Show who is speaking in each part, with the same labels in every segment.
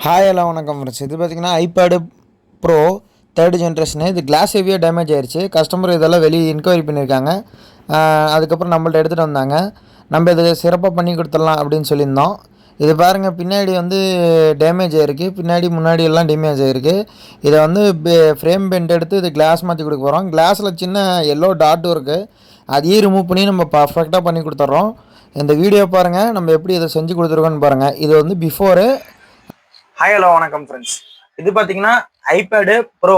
Speaker 1: Hi எல்லாம் வணக்கம் friends. இது பார்த்திங்கன்னா ஐபேடு ப்ரோ 3rd ஜென்ரேஷனு. இது கிளாஸ் ஹெவியாக டேமேஜ் ஆயிடுச்சு. கஸ்டமர் இதெல்லாம் வெளியே என்கொயரி பண்ணியிருக்காங்க. அதுக்கப்புறம் நம்மள்ட்ட எடுத்துகிட்டு வந்தாங்க. நம்ம இதை சிறப்பாக பண்ணி கொடுத்துடலாம் அப்படின்னு சொல்லியிருந்தோம். இது பாருங்கள், பின்னாடி வந்து டேமேஜ் ஆகிருக்கு, பின்னாடி முன்னாடி எல்லாம் டேமேஜ் ஆகிருக்கு. இதை வந்து ஃப்ரேம் பெண்ட் எடுத்து இது கிளாஸ் மாற்றி கொடுக்க போகிறோம். கிளாஸில் சின்ன எல்லோ டாட்டும் இருக்குது, அதையும் ரிமூவ் பண்ணி நம்ம பர்ஃபெக்டாக பண்ணி கொடுத்துட்றோம். இந்த வீடியோ பாருங்கள், நம்ம எப்படி இதை செஞ்சு கொடுத்துருக்கோன்னு பாருங்கள். இது வந்து பிஃபோரு.
Speaker 2: ஹாய் ஹலோ வணக்கம் ஃப்ரெண்ட்ஸ். இது பார்த்தீங்கன்னா iPad bro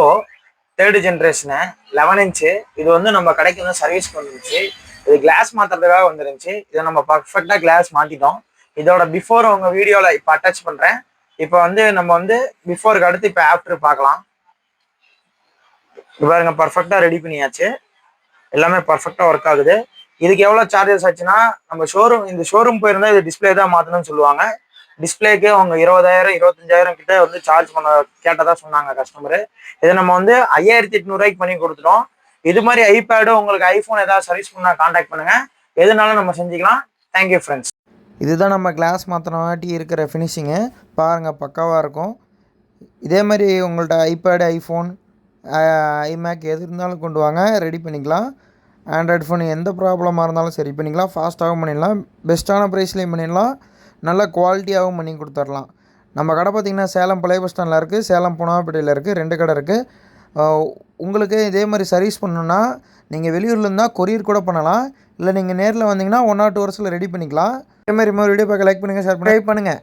Speaker 2: 3rd generation 11 inch. இது வந்து நம்ம கடைக்கு வந்து சர்வீஸ் வந்துருந்துச்சு. இது கிளாஸ் மாற்றுறதுக்காக வந்துருந்துச்சு. இதை நம்ம பர்ஃபெக்டாக கிளாஸ் மாற்றிட்டோம். இதோட பிஃபோர் உங்கள் வீடியோவில் இப்போ அட்டாச் பண்ணுறேன். இப்போ வந்து நம்ம வந்து பிஃபோருக்கு அடுத்து இப்போ ஆஃப்டர் பார்க்கலாம். இது பாருங்க, பர்ஃபெக்டாக ரெடி பண்ணியாச்சு. எல்லாமே பர்ஃபெக்டாக ஒர்க் ஆகுது. இதுக்கு எவ்வளோ சார்ஜஸ் ஆச்சுன்னா, நம்ம இந்த ஷோரூம் போயிருந்தால் இது டிஸ்பிளே தான் மாற்றணும்னு சொல்லுவாங்க. டிஸ்பிளேக்கு அவங்க 20,000 25,000 கிட்ட வந்து சார்ஜ் பண்ண கேட்டதா சொன்னாங்க கஸ்டமரு. இதை நம்ம வந்து 5,800 பண்ணி கொடுத்துட்டோம். இது மாதிரி ஐபேடு உங்களுக்கு ஐஃபோன் ஏதாவது சர்வீஸ் பண்ணால் கான்டாக்ட் பண்ணுங்க. எதுனாலும் நம்ம செஞ்சுக்கலாம். Thank you friends.
Speaker 1: இதுதான் நம்ம கிளாஸ் மாற்றின வாட்டி இருக்கிற ஃபினிஷிங்கு. பாருங்கள், பக்காவாக இருக்கும். இதே மாதிரி உங்கள்கிட்ட ஐபேடு, ஐஃபோன், ஐமேக் எது இருந்தாலும் கொண்டு வாங்க, ரெடி பண்ணிக்கலாம். ஆண்ட்ராய்டு ஃபோன் எந்த ப்ராப்ளமாக இருந்தாலும் சரி பண்ணிக்கலாம். ஃபாஸ்ட்டாகவும் பண்ணிடலாம், பெஸ்ட்டான ப்ரைஸ்லேயும் பண்ணிடலாம், நல்ல குவாலிட்டியாகவும் பண்ணி கொடுத்துர்லாம். நம்ம கடை பார்த்திங்கன்னா சேலம் பழைய பஸ் ஸ்டாண்டில் இருக்குது, சேலம் புனாப்பேட்டையில் இருக்குது, 2 கடை இருக்குது. உங்களுக்கு இதே மாதிரி சர்வீஸ் பண்ணணுன்னா நீங்கள் வெளியூரில் இருந்தால் கொரியர் கூட பண்ணலாம். இல்லை நீங்கள் நேரில் வந்தீங்கன்னா 1 or 2 ஹவர்ஸில் ரெடி பண்ணிக்கலாம். இதே மாதிரி வீடியோ பார்க்க லைக் பண்ணுங்கள், ஷேர் பண்ணுங்கள்.